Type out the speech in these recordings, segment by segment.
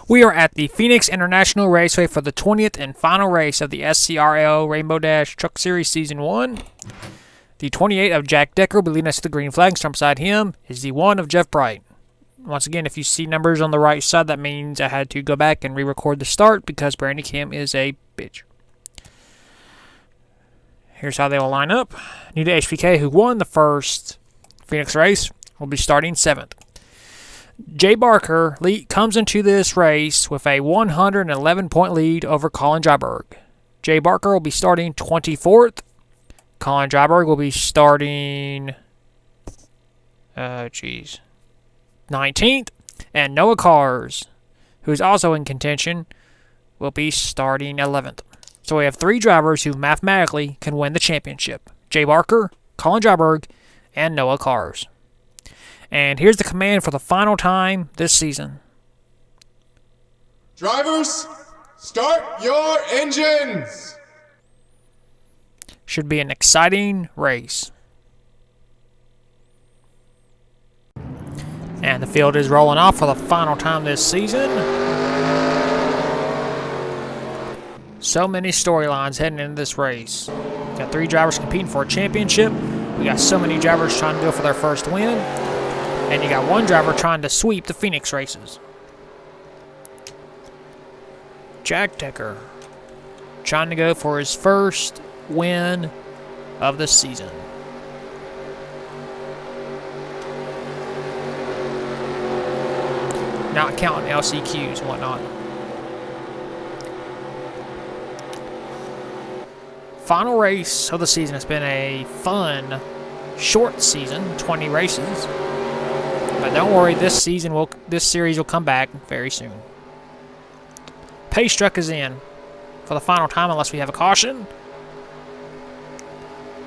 We are at the Phoenix International Raceway for the 20th and final race of the SCRL Rainbow Dash Truck Series Season 1. The 28 of Jack Decker will be leading us to the green flag. Starting beside him is the 1 of Jeff Bright. Once again, if you see numbers on the right side, that means I had to go back and re-record the start because Brandy Kim is a bitch. Here's how they will line up. Nita HPK, who won the first Phoenix race, will be starting 7th. Jay Barker comes into this race with a 111-point lead over Colin Dryberg. Jay Barker will be starting 24th. Colin Dryberg will be starting 19th. And Noah Cars, who's also in contention, will be starting 11th. So we have 3 drivers who mathematically can win the championship. Jay Barker, Colin Dryberg, and Noah Cars. And here's the command for the final time this season. Drivers, start your engines! Should be an exciting race. And the field is rolling off for the final time this season. So many storylines heading into this race. We've got 3 drivers competing for a championship. We got so many drivers trying to go for their first win. And you got 1 driver trying to sweep the Phoenix races. Jack Decker trying to go for his first win of the season. Not counting LCQs and whatnot. Final race of the season. It's been a fun, short season, 20 races. But don't worry, this series will come back very soon. Pace truck is in for the final time unless we have a caution.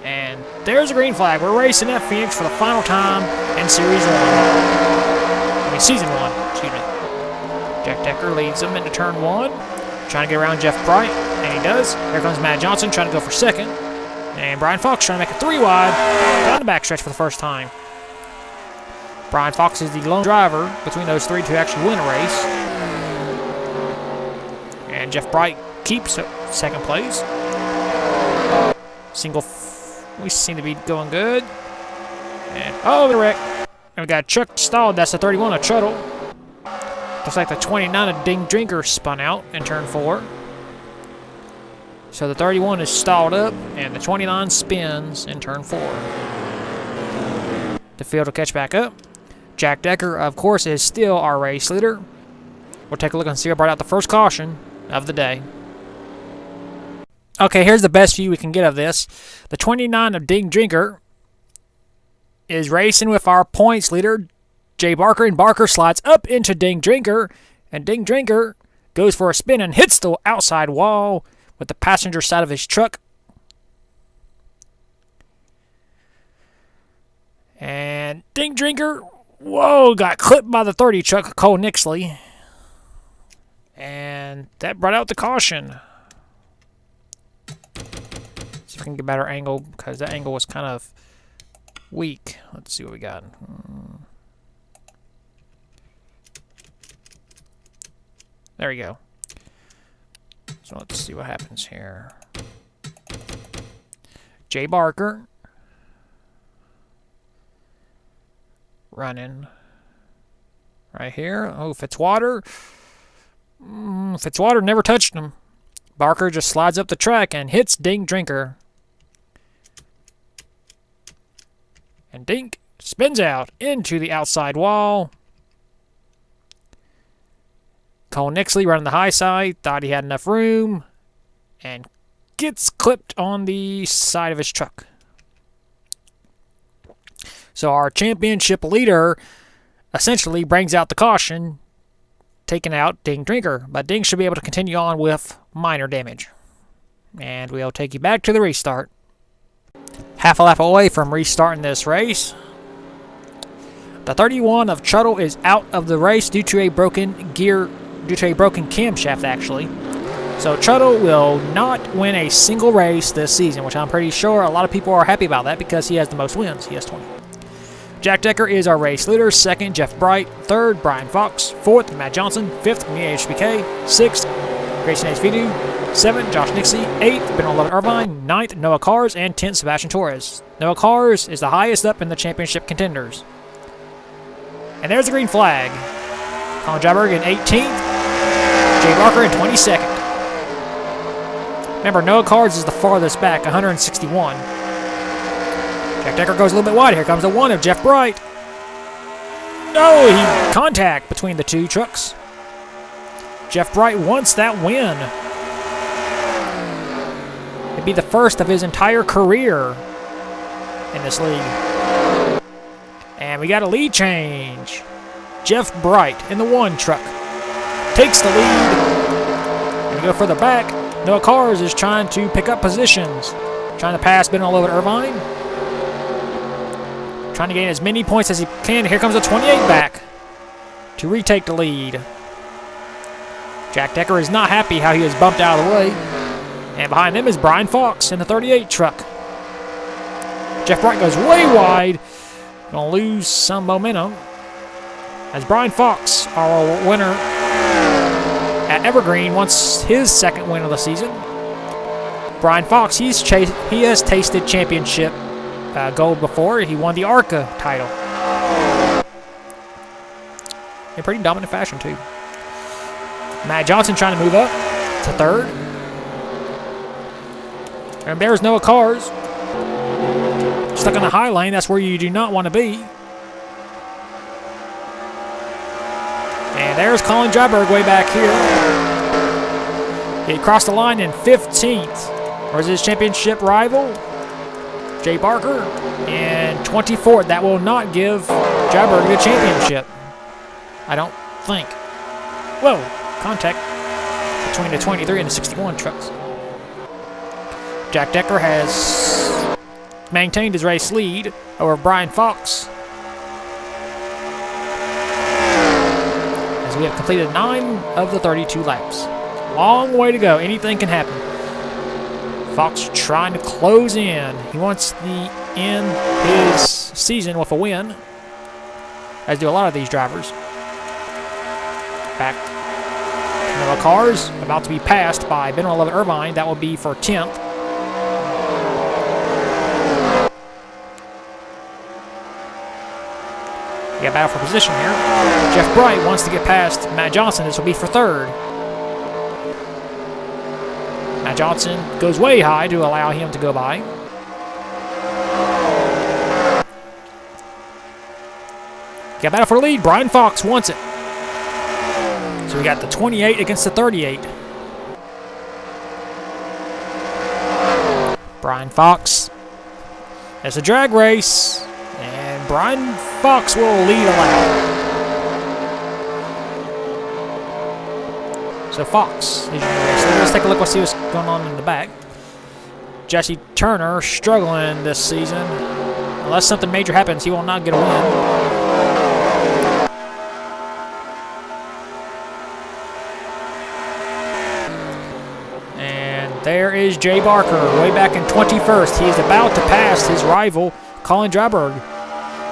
And there's a green flag. We're racing at Phoenix for the final time in Series 1. Season 1, excuse me. Jack Decker leads them into turn 1. Trying to get around Jeff Bright, and he does. Here comes Matt Johnson trying to go for 2nd. And Brian Fox trying to make a 3 wide down the backstretch for the first time. Brian Fox is the lone driver between those 3 to actually win a race. And Jeff Bright keeps 2nd place. We seem to be going good. And the wreck. And we got Chuck stalled. That's the 31 of Truttle. Looks like the 29 of Ding Drinker spun out in turn 4. So the 31 is stalled up, and the 29 spins in turn 4. The field will catch back up. Jack Decker, of course, is still our race leader. We'll take a look and see who brought out the first caution of the day. Okay, here's the best view we can get of this. The 29 of Ding Drinker is racing with our points leader, Jay Barker, and Barker slides up into Ding Drinker, and Ding Drinker goes for a spin and hits the outside wall with the passenger side of his truck. And Ding Drinker, got clipped by the 30 truck, Cole Nixley. And that brought out the caution. See if I can get a better angle, because that angle was kind of weak. Let's see what we got. There we go. So let's see what happens here. Jay Barker running right here. Oh, Fitzwater. Fitzwater never touched him. Barker just slides up the track and hits Ding Drinker. And Dink spins out into the outside wall. Cole Nixley running the high side, thought he had enough room, and gets clipped on the side of his truck. So our championship leader essentially brings out the caution, taking out Ding Drinker, but Ding should be able to continue on with minor damage. And we'll take you back to the restart. Half a lap away from restarting this race. The 31 of Truttle is out of the race due to a broken camshaft, actually. So Truttle will not win a single race this season, which I'm pretty sure a lot of people are happy about that because he has the most wins. He has 20. Jack Decker is our race leader. Second, Jeff Bright. Third, Brian Fox. Fourth, Matt Johnson. Fifth, Mia HBK. Sixth, Grayson Hayes Vidu. Seventh, Josh Nixie. Eighth, Ben 11 Irvine. Ninth, Noah Cars. And 10th, Sebastian Torres. Noah Cars is the highest up in the championship contenders. And there's the green flag. Colin Jabberg in 18th. Jay Barker in 22nd. Remember, Noah Cars is the farthest back, 161. Jack Decker goes a little bit wide. Here comes the one of Jeff Bright. No, he contact between the two trucks. Jeff Bright wants that win. It'd be the first of his entire career in this league. And we got a lead change. Jeff Bright in the one truck takes the lead. And we go further back. Noah Cars is trying to pick up positions. Trying to pass Ben all over Irvine. Trying to gain as many points as he can. Here comes the 28 back to retake the lead. Jack Decker is not happy how he was bumped out of the way. And behind them is Brian Fox in the 38 truck. Jeff Bright goes way wide. Gonna lose some momentum. As Brian Fox, our winner at Evergreen, wants his second win of the season. Brian Fox, he has tasted championship gold before. He won the ARCA title in pretty dominant fashion too. Matt Johnson trying to move up to third. And there's Noah Cars. Stuck in the high lane. That's where you do not want to be. And there's Colin Jabberg way back here. He crossed the line in 15th. Where's his championship rival? Jay Barker in 24th. That will not give Jabberg the championship, I don't think. Whoa, contact between the 23 and the 61 trucks. Jack Decker has maintained his race lead over Brian Fox, as we have completed 9 of the 32 laps. Long way to go. Anything can happen. Fox trying to close in. He wants to end his season with a win, as do a lot of these drivers. Back to Noah Cars, about to be passed by Ben 11 Irvine. That will be for 10th. We got battle for position here. Jeff Bright wants to get past Matt Johnson. This will be for third. Matt Johnson goes way high to allow him to go by. Got battle for the lead. Brian Fox wants it. So we got the 28 against the 38. Brian Fox. It's a drag race. And Brian Fox will lead a lap. So Fox is your race leader. Let's take a look. Let's see what's going on in the back. Jesse Turner struggling this season. Unless something major happens, he will not get a win. There is Jay Barker, way back in 21st. He is about to pass his rival, Colin Jabberg.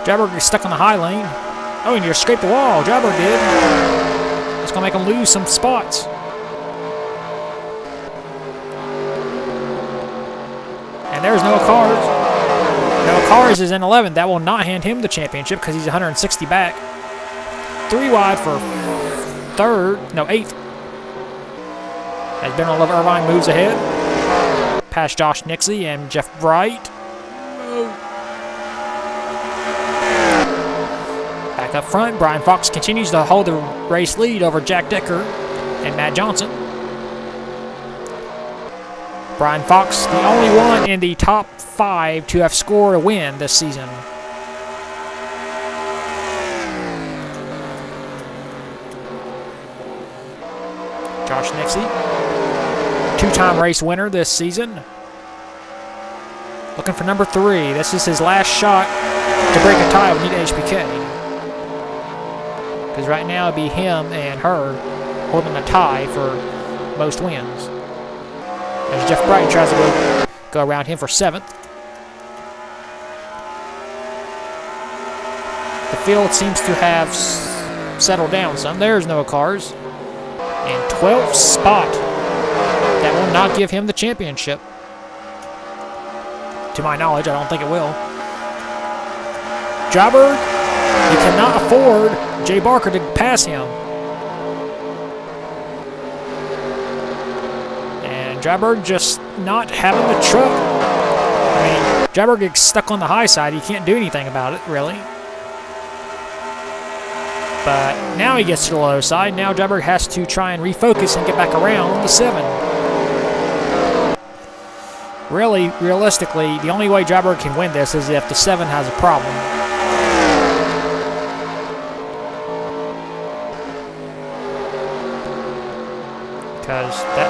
Jabberg is stuck on the high lane. Oh, and you scraped the wall. Jabberg did. That's going to make him lose some spots. And there's Noah Cars. Noah Cars is in 11th. That will not hand him the championship because he's 160 back. 3 wide for 8th. As Ben 11 Irvine moves ahead. Past Josh Nixie and Jeff Bright. Back up front, Brian Fox continues to hold the race lead over Jack Decker and Matt Johnson. Brian Fox, the only one in the top 5 to have scored a win this season. Josh Nixie, 2-time race winner this season. Looking for number 3. This is his last shot to break a tie with Nita HBK. Because right now it'd be him and her holding a tie for most wins. As Jeff Bright tries to go around him for 7th. field seems to have settled down some. There's Noah Cars. And 12th spot. That will not give him the championship. To my knowledge, I don't think it will. Jobber, he cannot afford Jay Barker to pass him. And Jobber just not having the truck. I mean, Jobber gets stuck on the high side. He can't do anything about it, really. But now he gets to the low side. Now Jobber has to try and refocus and get back around the 7. Really, realistically, the only way Jobber can win this is if the 7 has a problem. Because that...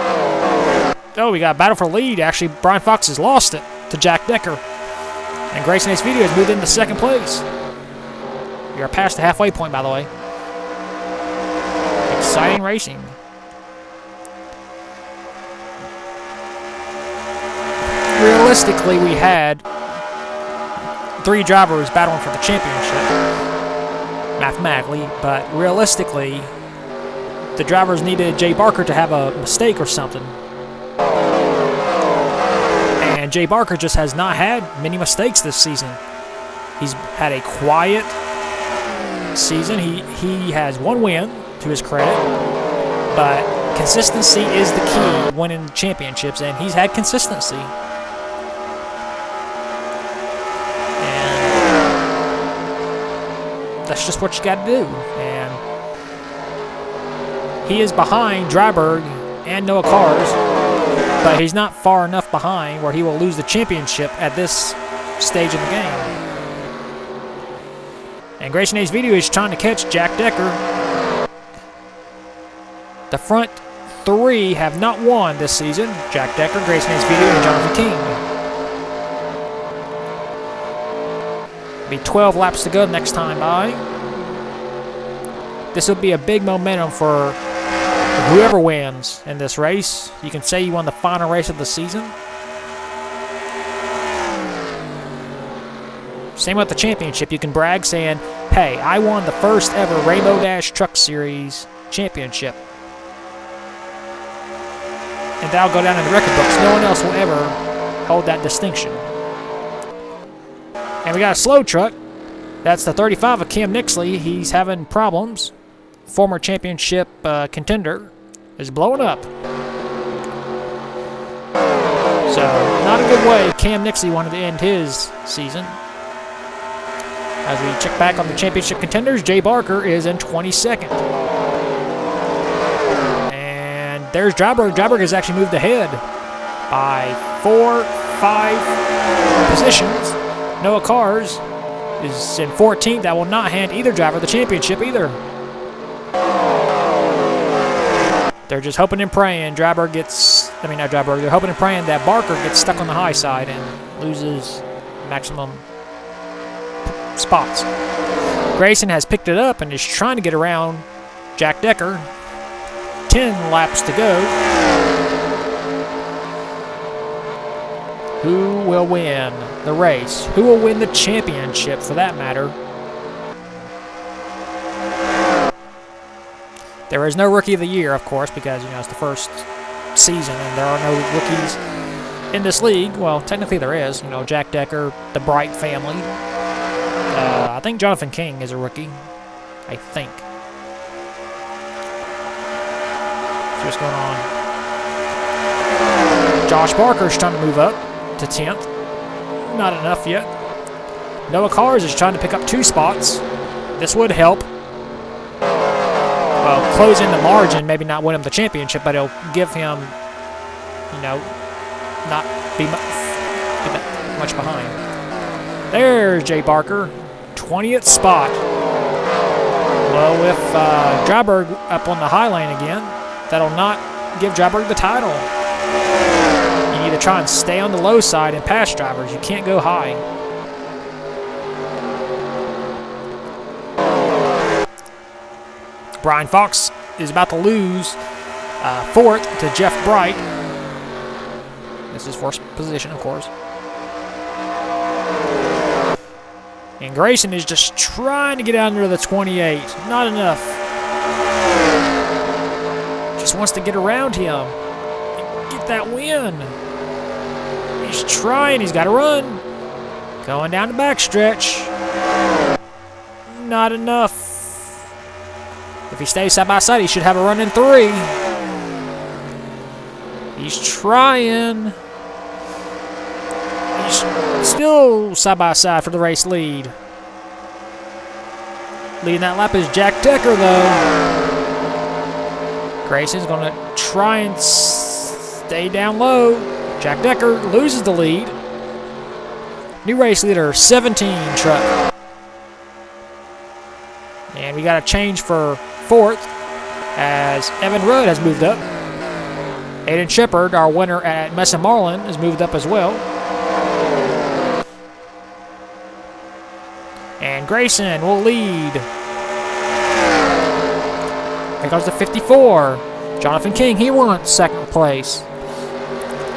Oh, we got a battle for lead. Actually, Brian Fox has lost it to Jack Decker. And Grayson Ace Video has moved into second place. We are past the halfway point, by the way. Exciting racing. Realistically, we had 3 drivers battling for the championship, mathematically, but realistically, the drivers needed Jay Barker to have a mistake or something. And Jay Barker just has not had many mistakes this season. He's had a quiet season. He has 1 win, to his credit, but consistency is the key winning championships, and he's had consistency. That's just what you got to do. And he is behind Dryberg and Noah Cars, but he's not far enough behind where he will lose the championship at this stage of the game. And Grayson Ace Video is trying to catch Jack Decker. The front 3 have not won this season. Jack Decker, Grayson Ace Video, and Jonathan King. Be 12 laps to go next time by. This will be a big momentum for whoever wins in this race. You can say you won the final race of the season. Same with the championship. You can brag saying, hey, I won the first ever Rainbow Dash Truck Series championship. And that'll go down in the record books. No one else will ever hold that distinction. And we got a slow truck. That's the 35 of Cam Nixley. He's having problems. Former championship contender is blowing up. So, not a good way Cam Nixley wanted to end his season. As we check back on the championship contenders, Jay Barker is in 22nd. And there's Dryberg. Dryberg has actually moved ahead by 4-5 positions. Noah Cars is in 14th. That will not hand either driver the championship either. They're just hoping and praying they're hoping and praying that Barker gets stuck on the high side and loses maximum spots. Grayson has picked it up and is trying to get around Jack Decker. 10 laps to go. Who will win the race? Who will win the championship, for that matter? There is no Rookie of the Year, of course, because, it's the first season and there are no rookies in this league. Well, technically there is. Jack Decker, the Bright family. I think Jonathan King is a rookie. I think. See what's going on. Josh Barker's trying to move up to 10th. Not enough yet. Noah Cars is trying to pick up 2 spots. This would help. Well, close in the margin, maybe not win him the championship, but it'll give him, not be that much behind. There's Jay Barker, 20th spot. Well, with Dryberg up on the high lane again, that'll not give Dryberg the title. You need to try and stay on the low side and pass drivers. You can't go high. Brian Fox is about to lose 4th to Jeff Bright. This is first position, of course. And Grayson is just trying to get under the 28. Not enough. Just wants to get around him. Get that win. He's trying. He's got to run. Going down the backstretch. Not enough. If he stays side by side, he should have a run in 3. He's trying. He's still side by side for the race lead. Leading that lap is Jack Decker, though. Grayson's going to try and stay down low. Jack Decker loses the lead. New race leader, 17 truck. And we got a change for 4th as Evan Rudd has moved up. Aiden Shepard, our winner at Mesa Marlin, has moved up as well. And Grayson will lead. Here comes the 54. Jonathan King, he wants 2nd place.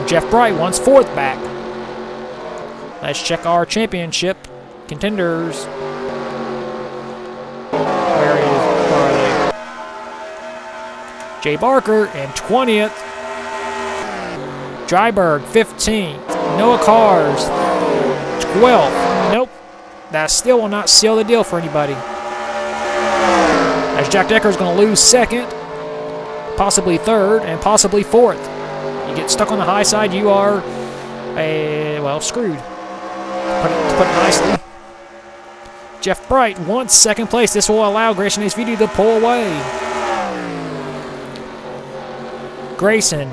Jeff Bright wants 4th back. Let's check our championship contenders. Where are they? Jay Barker in 20th. Dryberg, 15th. Noah Cars, 12th. Nope. That still will not seal the deal for anybody. As Jack Decker is going to lose 2nd, possibly 3rd, and possibly 4th. You get stuck on the high side, you are, screwed. To put it nicely. Jeff Bright wants 2nd place. This will allow Grayson HVD to pull away. Grayson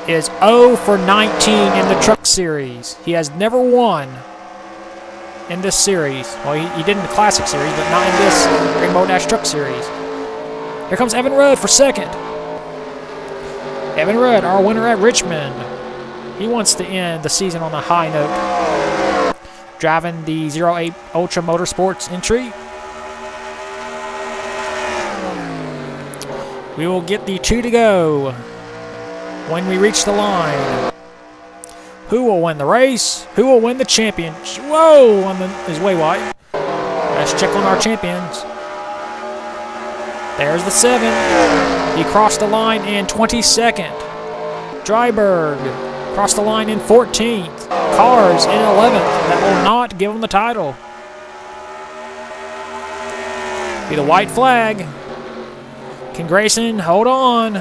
is 0 for 19 in the Truck Series. He has never won in this series. Well, he did in the Classic Series, but not in this Rainbow Dash Truck Series. Here comes Evan Rudd for 2nd. Evan Rudd, our winner at Richmond. He wants to end the season on a high note. Driving the 08 Ultra Motorsports entry. We will get the 2 to go when we reach the line. Who will win the race? Who will win the championship? Whoa! Is way wide. Let's check on our champions. There's the 7. He crossed the line in 22nd. Dryberg crossed the line in 14th. Cars in 11th. That will not give him the title. Be the white flag. Can Grayson hold on?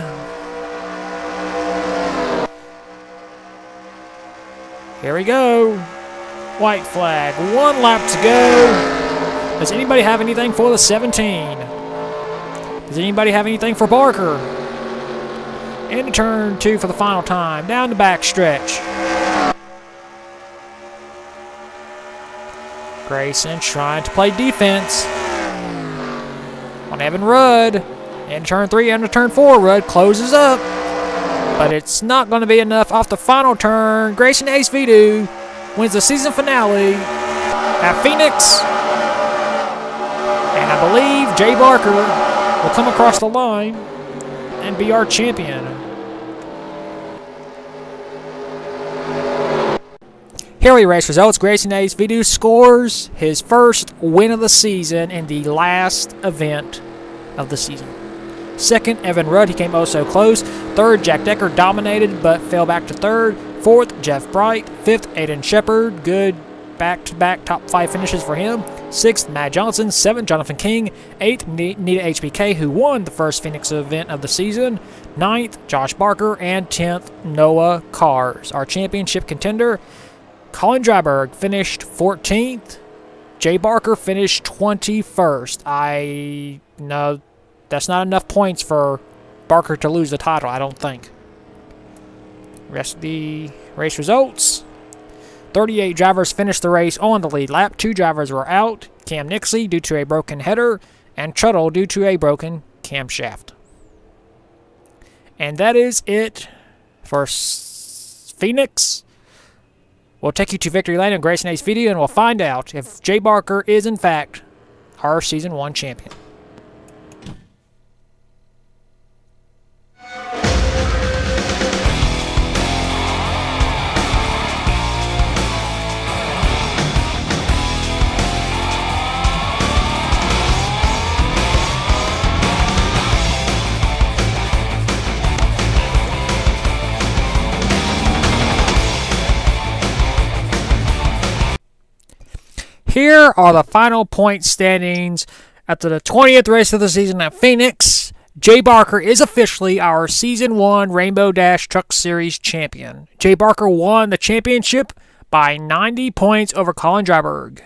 Here we go. White flag. 1 lap to go. Does anybody have anything for the 17? Does anybody have anything for Barker? Into turn 2 for the final time. Down the back stretch. Grayson trying to play defense on Evan Rudd. In turn 3, into turn 4, Rudd closes up. But it's not going to be enough off the final turn. Grayson Ace Vidu wins the season finale at Phoenix. And I believe Jay Barker will come across the line and be our champion. Here we race results. Grayson Ace Vidu scores his first win of the season in the last event of the season. 2nd, Evan Rudd. He came oh so close. 3rd, Jack Decker dominated but fell back to 3rd. 4th, Jeff Bright. 5th, Aiden Shepard. Good back-to-back top 5 finishes for him. 6th, Matt Johnson. 7th, Jonathan King. 8th, Nita HBK, who won the first Phoenix event of the season. 9th, Josh Barker. And 10th, Noah Cars. Our championship contender, Colin Dryberg, finished 14th. Jay Barker finished 21st. I know that's not enough points for Barker to lose the title, I don't think. Rest of the race results. 38 drivers finished the race on the lead lap. 2 drivers were out. Cam Nixley due to a broken header, and Truttle due to a broken camshaft. And that is it for Phoenix. We'll take you to Victory Lane and Grayson Ace Video, and we'll find out if Jay Barker is, in fact, our Season 1 champion. Here are the final point standings after the 20th race of the season at Phoenix. Jay Barker is officially our Season 1 Rainbow Dash Truck Series champion. Jay Barker won the championship by 90 points over Colin Dryberg.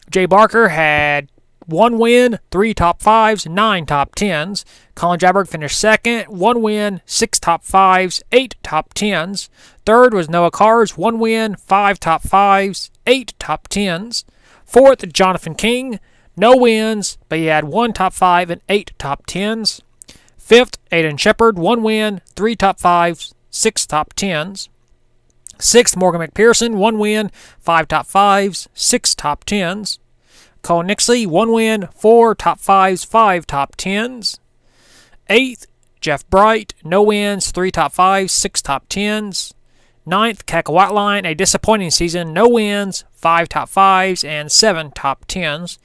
Jay Barker had 1 win, 3 top 5s, 9 top 10s. Colin Dryberg finished second, 1 win, 6 top 5s, 8 top 10s. Third was Noah Cars, 1 win, 5 top 5s, 8 top 10s. Fourth, Jonathan King, no wins, but he had 1 top 5 and 8 top 10s. Fifth, Aiden Shepard, 1 win, 3 top 5s, 6 top 10s. Sixth, Morgan McPherson, 1 win, 5 top 5s, 6 top 10s. Cole Nixley, 1 win, 4 top 5s, 5 top 10s. Eighth, Jeff Bright, no wins, 3 top 5s, 6 top 10s. Ninth, Kaka Whiteline, a disappointing season, no wins, 5 top 5s, and 7 top 10s.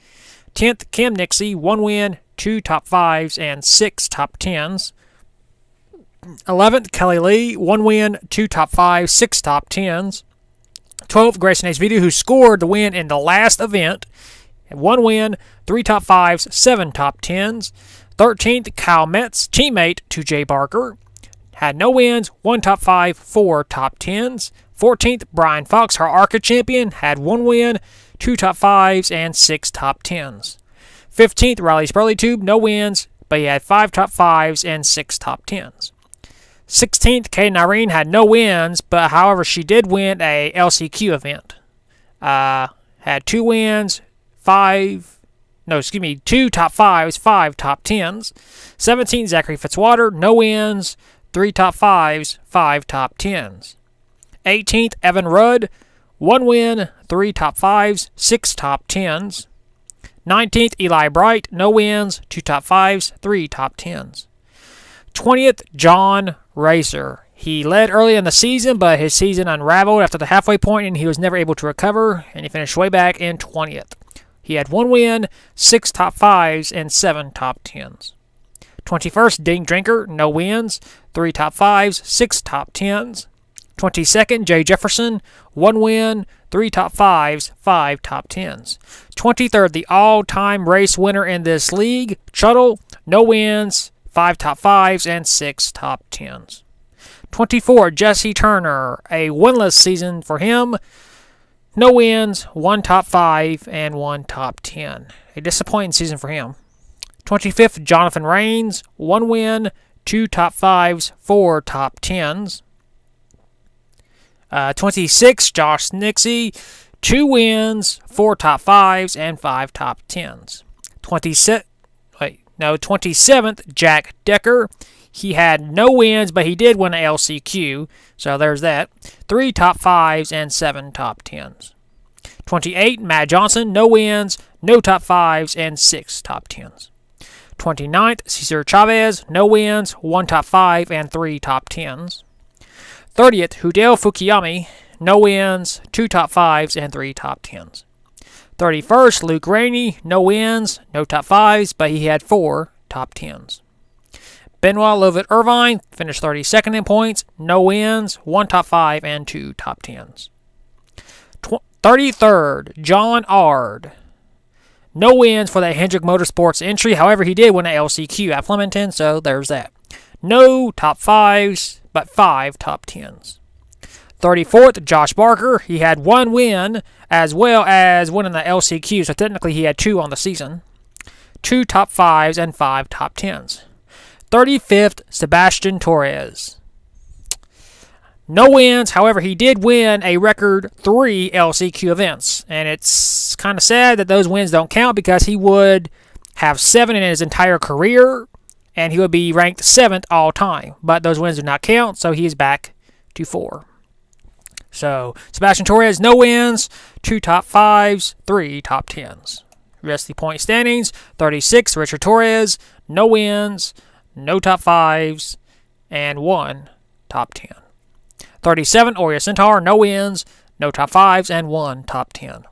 10th, Kim Nixie, 1 win, 2 top 5s, and 6 top 10s. 11th, Kelly Lee, 1 win, 2 top 5s, 6 top 10s. 12th, Grayson Ace-Video, who scored the win in the last event. 1 win, 3 top 5s, 7 top 10s. 13th, Kyle Metz, teammate to Jay Barker, had no wins, 1 top 5, 4 top 10s. 14th, Brian Fox, our ARCA champion, had 1 win, 2 top 5s, and 6 top 10s. 15th, Riley Spurleytube, no wins, but he had 5 top 5s and 6 top 10s. 16th, Kaden Irene had no wins, but however, she did win a LCQ event. Had 2 wins, 2 top 5s, 5 top 10s. 17th, Zachary Fitzwater, no wins, 3 top 5s, 5 top 10s. 18th, Evan Rudd, 1 win, 3 top 5s, 6 top 10s. 19th, Eli Bright, no wins, 2 top 5s, 3 top 10s. 20th, John Racer. He led early in the season, but his season unraveled after the halfway point, and he was never able to recover, and he finished way back in 20th. He had 1 win, 6 top 5s, and 7 top 10s. 21st, Ding Drinker, no wins, 3 top 5s, 6 top 10s. 22nd, Jay Jefferson, 1 win, 3 top 5s, 5 top 10s. 23rd, the all-time race winner in this league, Chuttle, no wins, 5 top 5s, and 6 top 10s. 24, Jesse Turner, a winless season for him. No wins, 1 top 5, and 1 top 10. A disappointing season for him. 25th, Jonathan Rains, 1 win, 2 top 5s, 4 top 10s. 26th, Josh Nixie, 2 wins, 4 top 5s, and 5 top 10s. 27th, Jack Decker. He had no wins, but he did win an LCQ, so there's that. 3 top 5s and 7 top 10s. 28, Matt Johnson, no wins, no top 5s, and 6 top 10s. 29th, Cesar Chavez, no wins, 1 top 5 and 3 top 10s. 30th, Hudel Fukuyami, no wins, 2 top 5s and 3 top 10s. 31st, Luke Rainey, no wins, no top 5s, but he had 4 top 10s. Benoit Lovett Irvine finished 32nd in points, no wins, 1 top 5 and 2 top 10s. 33rd, John Ard. No wins for that Hendrick Motorsports entry. However, he did win an LCQ at Flemington, so there's that. No top 5s, but 5 top 10s. 34th, Josh Barker. He had 1 win, as well as winning the LCQ, so technically he had 2 on the season. 2 top 5s and 5 top 10s. 35th, Sebastian Torres. No wins, however, he did win a record 3 LCQ events. And it's kind of sad that those wins don't count because he would have 7 in his entire career, and he would be ranked 7th all time. But those wins do not count, so he is back to 4. So, Sebastian Torres, no wins, 2 top 5s, 3 top 10s. Rest of the point standings, 36, Richard Torres, no wins, no top 5s, and 1 top 10. 37, Oria Centaur, no wins, no top 5s, and 1 top 10.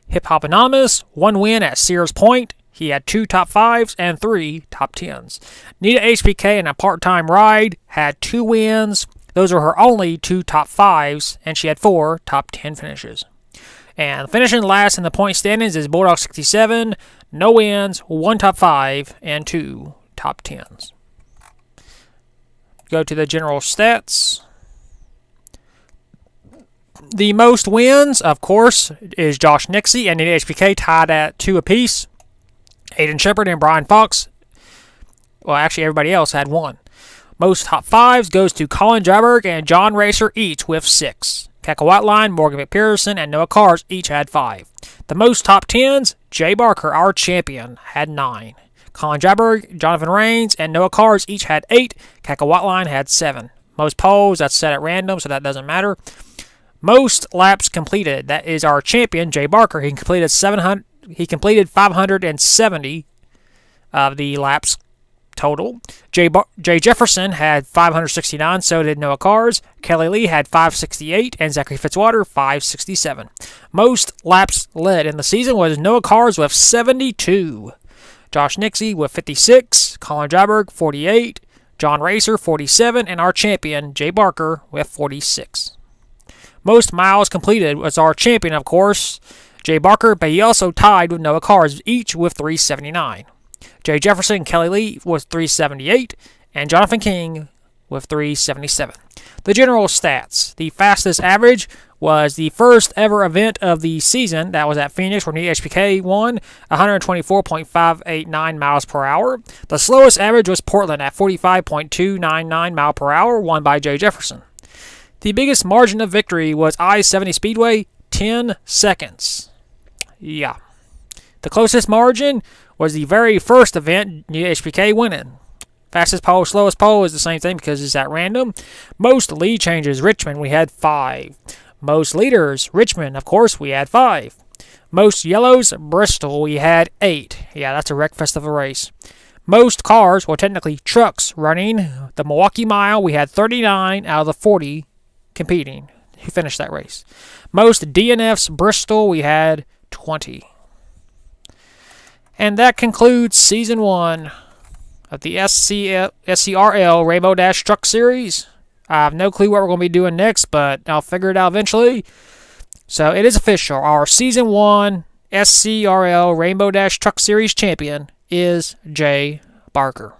Hip Hop Anonymous, 1 win at Sears Point. He had 2 top 5s and 3 top 10s. Nita HPK in a part-time ride had 2 wins. Those are her only 2 top 5s, and she had 4 top 10 finishes. And finishing last in the point standings is Bulldog 67, no wins, 1 top 5, and 2 top 10s. Go to the general stats. The most wins, of course, is Josh Nixie and the HPK tied at 2 apiece. Aiden Shepard and Brian Fox. Well, actually, everybody else had 1. Most top 5s goes to Colin Dryberg and John Racer, each with 6. Keka Whiteline, Morgan McPherson, and Noah Cars each had 5. The most top 10s, Jay Barker, our champion, had 9. Colin Dryberg, Jonathan Rains, and Noah Cars each had 8. Keka Whiteline had 7. Most poles, that's set at random, so that doesn't matter. Most laps completed, that is our champion, Jay Barker. He completed 570 of the laps total. Jay Jefferson had 569, so did Noah Cars. Kelly Lee had 568, and Zachary Fitzwater 567. Most laps led in the season was Noah Cars with 72. Josh Nixie with 56, Colin Dryberg 48, John Racer 47, and our champion, Jay Barker, with 46. Most miles completed was our champion, of course, Jay Barker, but he also tied with Noah Cars, each with 379. Jay Jefferson and Kelly Lee with 378, and Jonathan King with 377. The general stats. The fastest average was the first ever event of the season. That was at Phoenix, where HPK won 124.589 miles per hour. The slowest average was Portland at 45.299 mile per hour, won by Jay Jefferson. The biggest margin of victory was I-70 Speedway, 10 seconds. Yeah. The closest margin was the very first event, HPK winning. Fastest pole, slowest pole is the same thing because it's at random. Most lead changes, Richmond, we had 5. Most leaders, Richmond, of course, we had 5. Most yellows, Bristol, we had 8. Yeah, that's a wreckfest of a race. Most cars, well, technically trucks, running the Milwaukee Mile, we had 39 out of the 40 competing who finished that race. Most DNFs, Bristol, we had 20. And that concludes Season 1 of the SCRL Rainbow Dash Truck Series. I have no clue what we're going to be doing next, but I'll figure it out eventually. So it is official. Our Season 1 SCRL Rainbow Dash Truck Series champion is Jay Barker.